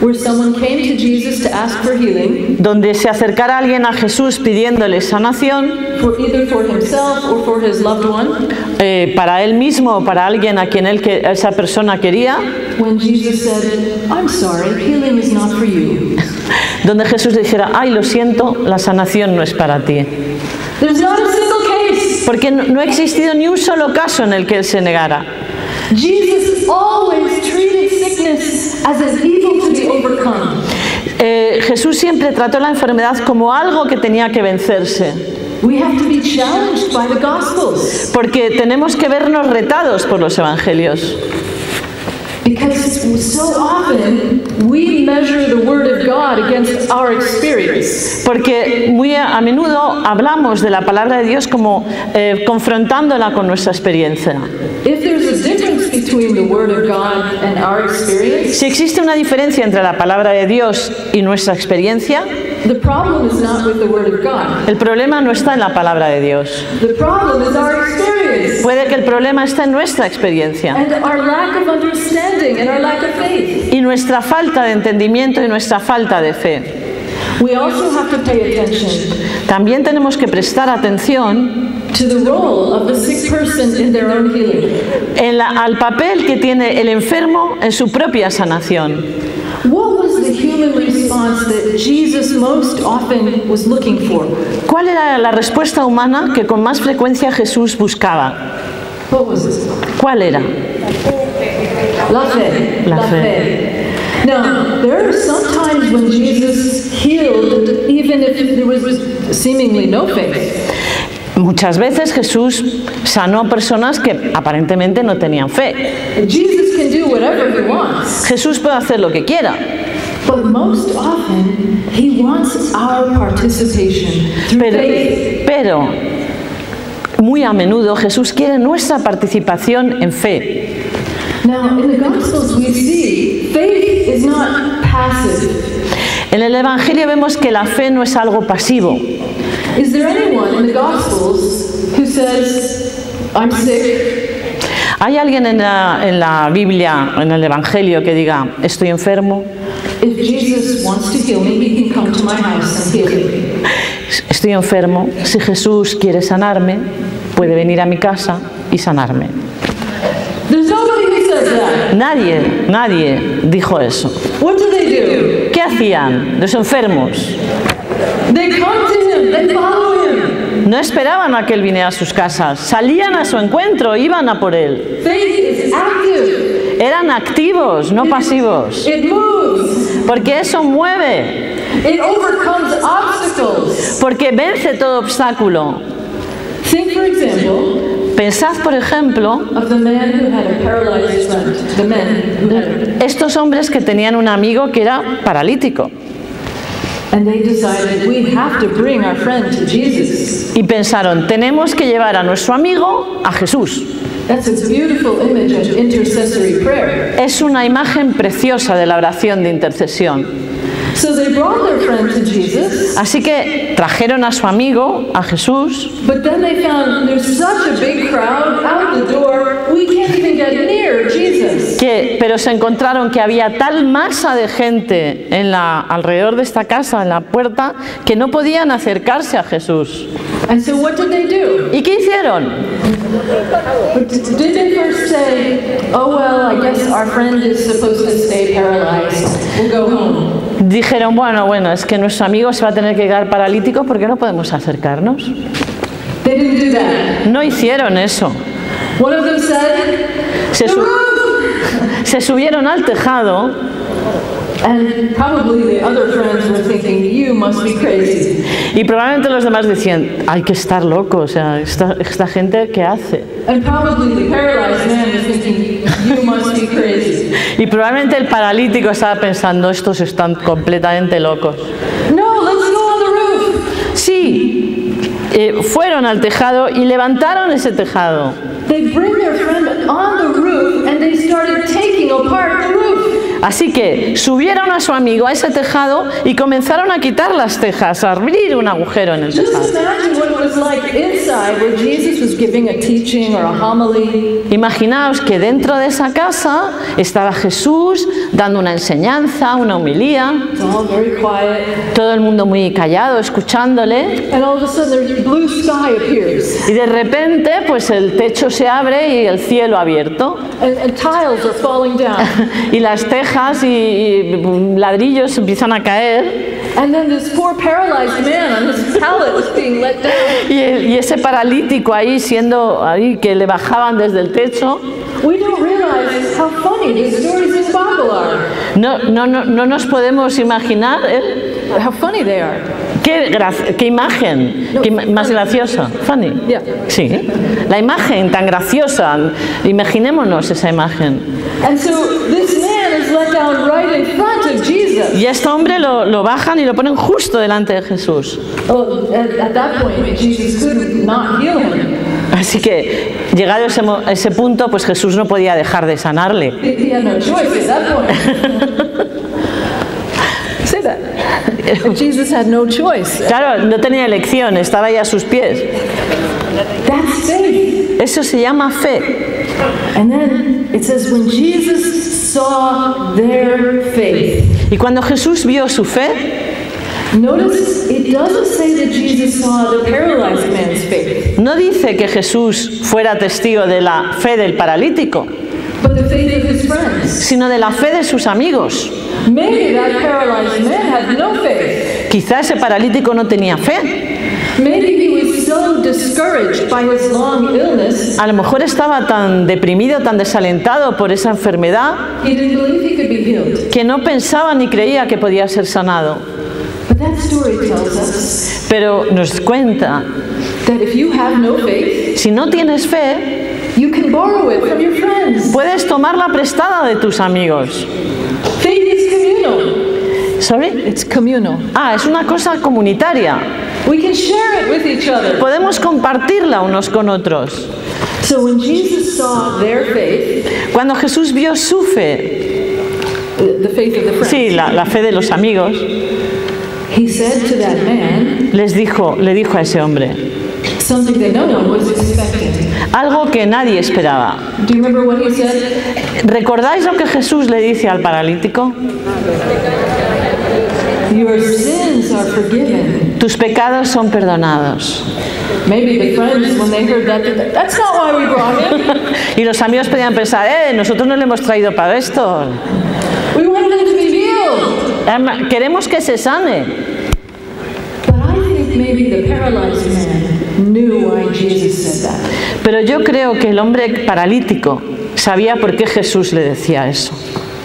where someone came to Jesus to ask for healing, donde se acercara alguien a Jesús pidiéndole sanación either for himself or for his loved one, para él mismo o para alguien a quien esa persona quería, when Jesus said, I'm sorry, healing is not for you? donde Jesús dijera, ay, lo siento, la sanación no es para ti? There's not a single case. Porque no ha existido ni un solo caso en el que Él se negara. Jesus always treated sickness as an evil to be overcome. Jesús siempre trató la enfermedad como algo que tenía que vencerse. We have to be challenged by the Gospels. Porque tenemos que vernos retados por los Evangelios. Because so often we measure the Word of God against our experience. Porque muy a menudo hablamos de la palabra de Dios como confrontándola con nuestra experiencia. If there's a difference between the Word of God and our experience, Si existe una diferencia entre la palabra de Dios y nuestra experiencia, the problem is not with the Word of God. el problema no está en la palabra de Dios. The problem is our experience Puede que el problema esté en nuestra experiencia and our lack of understanding and our lack of faith. y nuestra falta de entendimiento y nuestra falta de fe. We also have to pay attention También tenemos que prestar atención to the role of the sick person in their own healing. al papel que tiene el enfermo en su propia sanación. What was the human response that Jesus most often was looking for? ¿Cuál era la respuesta humana que con más frecuencia Jesús buscaba? What was it? ¿Cuál era? La fe. La fe. Now, there are some times when Jesus healed, even if there was seemingly no faith. Muchas veces Jesús sanó personas que aparentemente no tenían fe. Jesus can do whatever he wants. Jesús puede hacer lo que quiera. But most often, he wants our participation through faith. Pero muy a menudo Jesús quiere nuestra participación en fe. Now, in the Gospels we see faith is not passive. En el Evangelio vemos que la fe no es algo pasivo. Is there anyone in the Gospels who says, I'm sick? ¿Hay alguien en la Biblia, en el Evangelio, que diga, estoy enfermo? If Jesus wants to heal me, he can come to my house and heal me. Estoy enfermo. Si Jesús quiere sanarme, puede venir a mi casa y sanarme. There's nobody who says that. Nadie dijo eso. What do they do? ¿Qué hacían los enfermos? They come to him, they follow him. No esperaban a que él viniera a sus casas, salían a su encuentro, iban a por él. Faith is active. Eran activos, no pasivos. It moves. Porque eso mueve, It overcomes obstacles. porque vence todo obstáculo. Think, for example, Pensad, por ejemplo, of the man who had a paralyzed friend. The men who had estos hombres que tenían un amigo que era paralítico. and they decided we have to bring our friend to Jesus. Y pensaron, tenemos que llevar a nuestro amigo a Jesús. That's a beautiful image of intercessory prayer. Es una imagen preciosa de la oración de intercesión. So they brought their friend to Jesus, Así que trajeron a su amigo, a Jesús, but then they found there's such a big crowd out the door, we can't even get near Jesus. pero se encontraron que había tal masa de gente alrededor de esta casa, en la puerta, que no podían acercarse a Jesús. And so what did they do? ¿Y qué hicieron? Did they first say, oh well, I guess our friend is supposed to stay paralyzed, we'll go home? Dijeron, bueno, es que nuestro amigo se va a tener que quedar paralítico porque no podemos acercarnos. They didn't do that. No hicieron eso. One of them said, Se, the su- roof! se subieron al tejado And probably the other friends were thinking, you must be crazy. y probablemente los demás decían, hay que estar loco, o sea, esta gente, ¿qué hace? And probably the paralyzed man was thinking, you must be crazy. Y probablemente el paralítico estaba pensando, estos están completamente locos. No, let's go on the roof. Sí, fueron al tejado y levantaron ese tejado. They bring their friend on the roof and they started taking apart the roof. Así que subieron a su amigo a ese tejado y comenzaron a quitar las tejas, a abrir un agujero en el Just tejado. imagine what it was like inside where Jesus was giving a teaching or a homily. Imaginaos que dentro de esa casa estaba Jesús dando una enseñanza, una homilía, It's all very quiet. todo el mundo muy callado escuchándole, And all of a sudden there's blue sky appears. y de repente pues el techo se abre y el cielo abierto, And tiles are falling down. y las tejas y ladrillos empiezan a caer, And then this poor paralyzed man on his pallet was being let down. y ese paralítico ahí que le bajaban desde el techo. We don't realize how funny these stories in the Bible are. No nos podemos imaginar How funny they are. qué imagen, más graciosa. Funny. Yeah. Sí, la imagen tan graciosa, imaginémonos esa imagen. And so this man is let down right in front of Jesus. Y a este hombre lo bajan y lo ponen justo delante de Jesús. Oh, at that point, Jesus could not heal him. Así que, llegado ese punto, pues Jesús no podía dejar de sanarle. He had no choice at that point. Say that. Jesus had no choice. Claro, no tenía elección, estaba ahí a sus pies. That's faith. Eso se llama fe. And then it says, when Jesus saw their faith. Y cuando Jesús vio su fe, Notice it doesn't say that Jesus saw the paralyzed man's faith, no dice que Jesús fuera testigo de la fe del paralítico, but the faith of his friends. sino de la fe de sus amigos. Maybe that paralyzed man had no faith. Quizá ese paralítico no tenía fe. Maybe he was so discouraged by his long illness, A lo mejor estaba tan deprimido, tan desalentado por esa enfermedad, he didn't believe he could be healed. que no pensaba ni creía que podía ser sanado. But that story tells us Pero nos cuenta, that if you have no faith, si no tienes fe, you can borrow it from your friends. puedes tomarla prestada de tus amigos. Faith is communal. ¿Sorry? It's communal. Es una cosa comunitaria. We can share it with each other. Podemos compartirla unos con otros. So when Jesus saw their faith, Cuando Jesús vio su fe, the faith of the friends, sí, la fe de los amigos, he said to that man le dijo a ese hombre something that no one was expecting. algo que nadie esperaba. Do you remember what he said? ¿Recordáis lo que Jesús le dice al paralítico? Your sins are forgiven. Tus pecados son perdonados. Maybe the friends, when they heard that, that's not why we brought him. Y los amigos podían pensar, nosotros no le hemos traído para esto. We wanted him to be healed. Queremos que se sane. But I think maybe the paralyzed man knew why Jesus said that. Pero yo creo que el hombre paralítico sabía por qué Jesús le decía eso.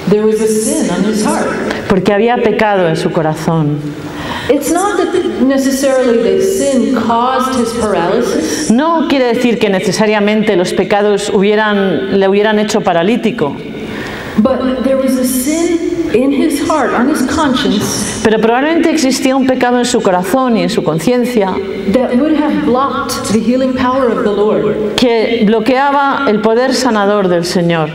There was a sin on his heart. Porque había pecado en su corazón. It's not that necessarily the sin caused his paralysis. No quiere decir que necesariamente los pecados le hubieran hecho paralítico. But there was a sin in his heart, on his conscience, Pero probablemente existía un pecado en su corazón y en su conciencia that would have blocked the healing power of the Lord. que bloqueaba el poder sanador del Señor.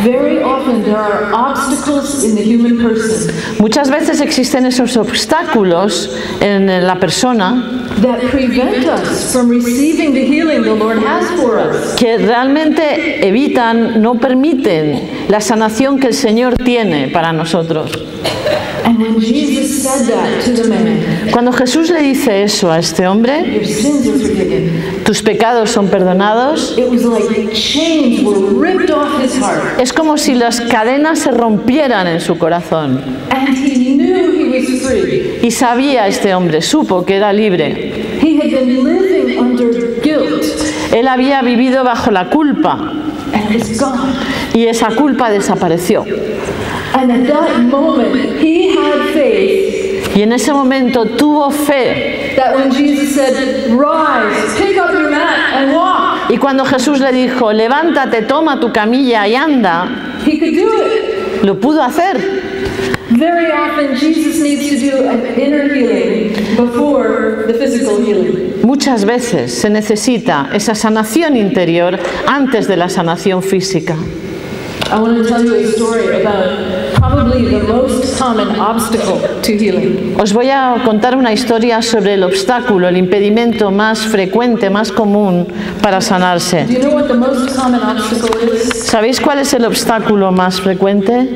Very often there are obstacles in the human person Muchas veces existen esos obstáculos en la persona that prevent us from receiving the healing the Lord has for us. que realmente evitan, no permiten la sanación que el Señor tiene para nosotros. And when Jesus said that to the man, Cuando Jesús le dice eso a este hombre, your sins are forgiven, tus pecados son perdonados, it was like chains were ripped off his heart. es como si las cadenas se rompieran en su corazón. And he knew he was free. Y sabía este hombre, supo que era libre. He had been living under guilt, Él había vivido bajo la culpa and it was gone. y esa culpa desapareció. And at that moment, he had faith Y en ese momento tuvo fe. that when Jesus said, rise, pick up your mat and walk, Y cuando Jesús le dijo, levántate, toma tu camilla y anda, he could do it. lo pudo hacer. Very often, Jesus needs to do an inner healing before the physical healing. Muchas veces se necesita esa sanación interior antes de la sanación física. I want to tell you a story about probably the most common obstacle to healing. Os voy a contar una historia sobre el obstáculo, el impedimento más frecuente, más común para sanarse. Do you know what the most common obstacle is? ¿Sabéis cuál es el obstáculo más frecuente?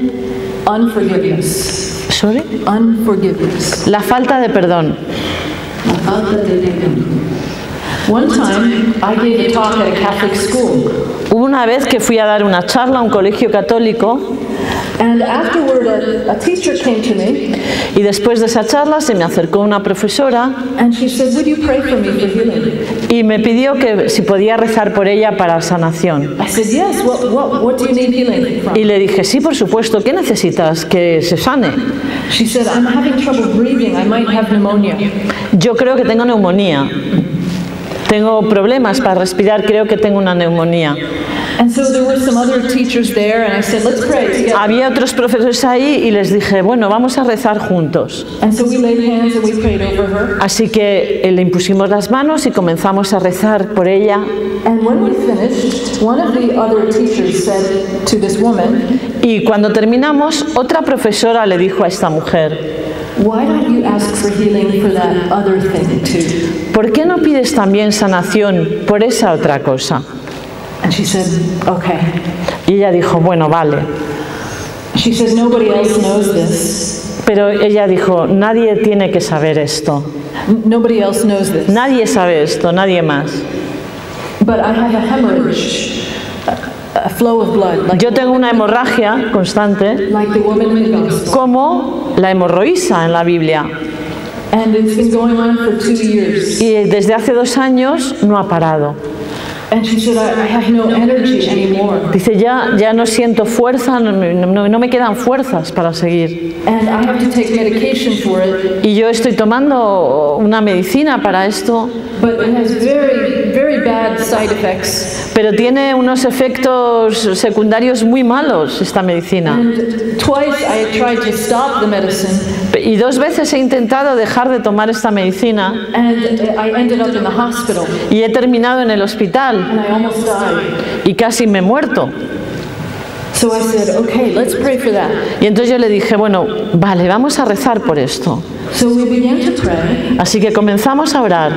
Unforgiveness. ¿Sorry? Unforgiveness. La falta de perdón. One time, I gave a talk at a Catholic school, Hubo una vez que fui a dar una charla a un colegio católico and afterward, a teacher came to me, y después de esa charla se me acercó una profesora and she said, "Would you pray for me for healing?" y me pidió que si podía rezar por ella para sanación. I said, "Yes. What do you need healing from?" Y le dije, sí, por supuesto, ¿qué necesitas que se sane? She said, "I'm having trouble breathing. I might have pneumonia." Yo creo que tengo neumonía. Tengo problemas para respirar, creo que tengo una neumonía. And so there were some other teachers there, and I said, "Let's pray together." Había otros profesores ahí y les dije, bueno, vamos a rezar juntos. And so we laid hands and we prayed over her. Así que le impusimos las manos y comenzamos a rezar por ella. And when we finished, one of the other teachers said to this woman, Y cuando terminamos, otra profesora le dijo a esta mujer, "Why don't you ask for healing for that other thing too?" ¿por qué no pides también sanación por esa otra cosa? And she said, "Okay." Y ella dijo, bueno, vale. She said, "Nobody else knows this. Pero ella dijo, nadie tiene que saber esto. Nobody else knows this. Nadie sabe esto, nadie más. But I have a hemorrhage, a flow of blood, Yo tengo una hemorragia constante, like the woman in the gospel. como la hemorroísa en la Biblia. And it's been going on for 2 years. Y desde hace 2 años no ha parado. And she said, I have no energy anymore. Dice, ya no siento fuerza, no me quedan fuerzas para seguir. And I have to take medication for it. Y yo estoy tomando una medicina para esto. But it has very, very bad side effects. Pero tiene unos efectos secundarios muy malos esta medicina. And twice I tried to stop the medicine. Y 2 veces he intentado dejar de tomar esta medicina. And I ended up in the hospital. Y he terminado en el hospital. And I almost died. Y casi me he muerto. So I said, okay, let's pray for that. Y entonces yo le dije, bueno, vale, vamos a rezar por esto. So we began to pray. Así que comenzamos a orar.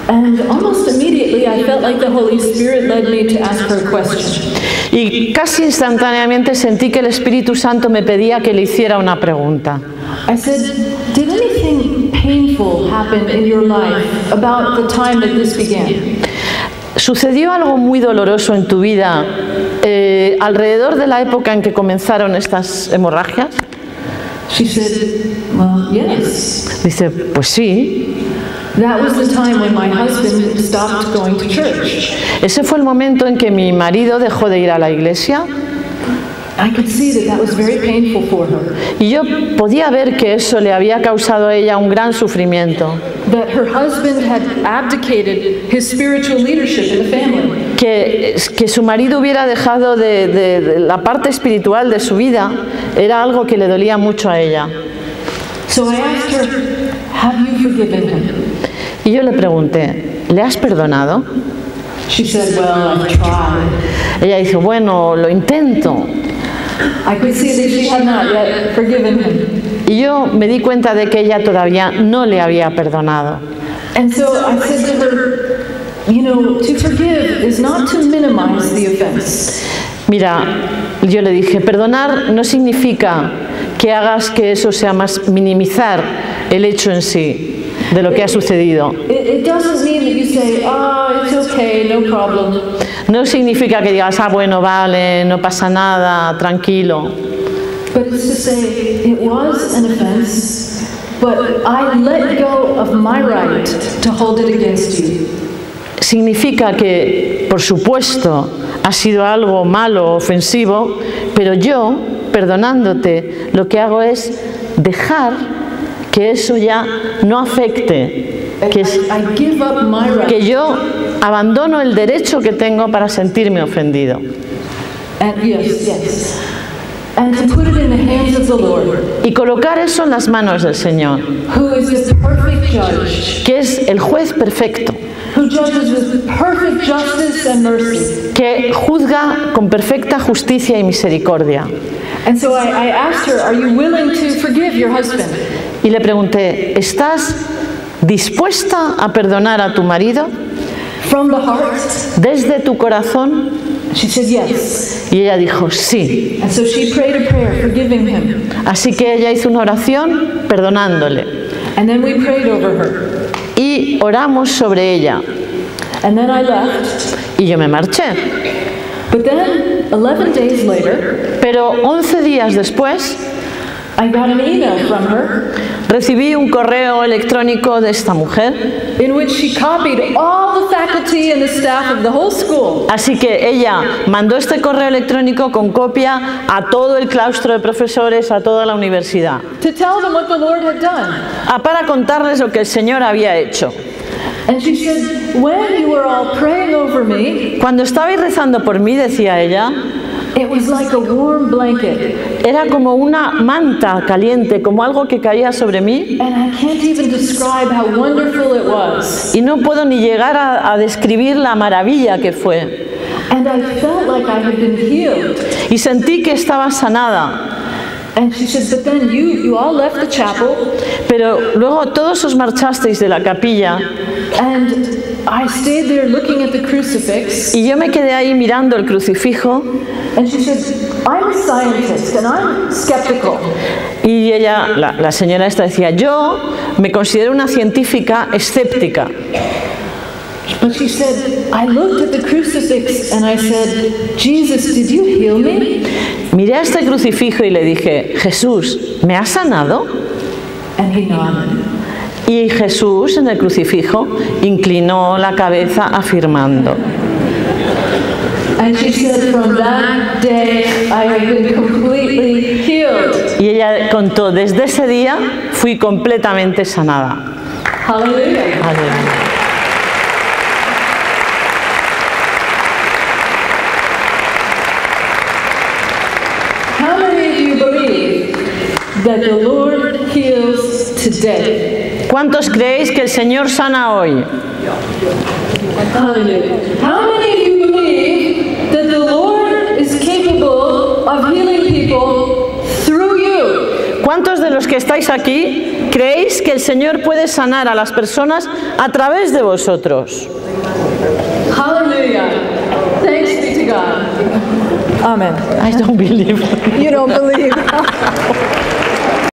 And almost immediately I felt like the Holy Spirit led me to ask her a question. Y casi instantáneamente sentí que el Espíritu Santo me pedía que le hiciera una pregunta. I said, did anything painful happen in your life about the time that this began? ¿Sucedió algo muy doloroso en tu vida alrededor de la época en que comenzaron estas hemorragias? She said, well, yes. Dice, pues sí. That was the time when my husband stopped going to church. Ese fue el momento en que mi marido dejó de ir a la iglesia. I could see that was very painful for her. Y yo podía ver que eso le había causado a ella un gran sufrimiento. That her husband had abdicated his spiritual leadership in the family. Que su marido hubiera dejado de la parte espiritual de su vida era algo que le dolía mucho a ella. So I asked her, have you forgiven him? Y yo le pregunté, ¿le has perdonado? She said, well, I've tried. Ella dijo, bueno, lo intento. I could see that she had not yet forgiven him. Y yo me di cuenta de que ella todavía no le había perdonado. And so I said to her, you know, to forgive is not to minimize the offense. Mira, yo le dije, perdonar no significa que hagas que eso sea más minimizar el hecho en sí de lo que ha sucedido. It doesn't mean that you say, oh, it's okay, no problem. No significa que digas, ah, bueno, vale, no pasa nada, tranquilo. But it's to say, it was an offense, but I let go of my right to hold it against you. Significa que, por supuesto, ha sido algo malo, ofensivo, pero yo, perdonándote, lo que hago es dejar que eso ya no afecte, que yo abandono el derecho que tengo para sentirme ofendido. Y colocar eso en las manos del Señor, que es el juez perfecto, que juzga con perfecta justicia y misericordia. Y le pregunté, ¿estás dispuesta a perdonar a tu marido? ¿Desde tu corazón? Y ella dijo, sí. Así que ella hizo una oración perdonándole. Y oramos sobre ella. Y yo me marché. Pero 11 días después, recibí un correo electrónico de esta mujer, así que ella mandó este correo electrónico con copia a todo el claustro de profesores, a toda la universidad, para contarles lo que el Señor había hecho. Cuando estabais rezando por mí, decía ella, era como una manta caliente, como algo que caía sobre mí. Y no puedo ni llegar a describir la maravilla que fue. Y sentí que estaba sanada. Pero luego todos os marchasteis de la capilla. Y yo me quedé ahí mirando el crucifijo. Y ella, la señora esta decía, yo me considero una científica escéptica. Miré a este crucifijo y le dije, Jesús, ¿me has sanado? Y Jesús en el crucifijo inclinó la cabeza afirmando. And she said, from that day I have been completely healed. Y ella contó, desde ese día fui completamente sanada. Hallelujah. Aleluya. How many of you believe that the Lord heals today? ¿Cuántos creéis que el Señor sana hoy? Hallelujah. How many of you believe that the Lord is capable of healing people through you? ¿Cuántos de los que estáis aquí creéis que el Señor puede sanar a las personas a través de vosotros? Hallelujah. Thanks be to God. Amen. I don't believe. You don't believe.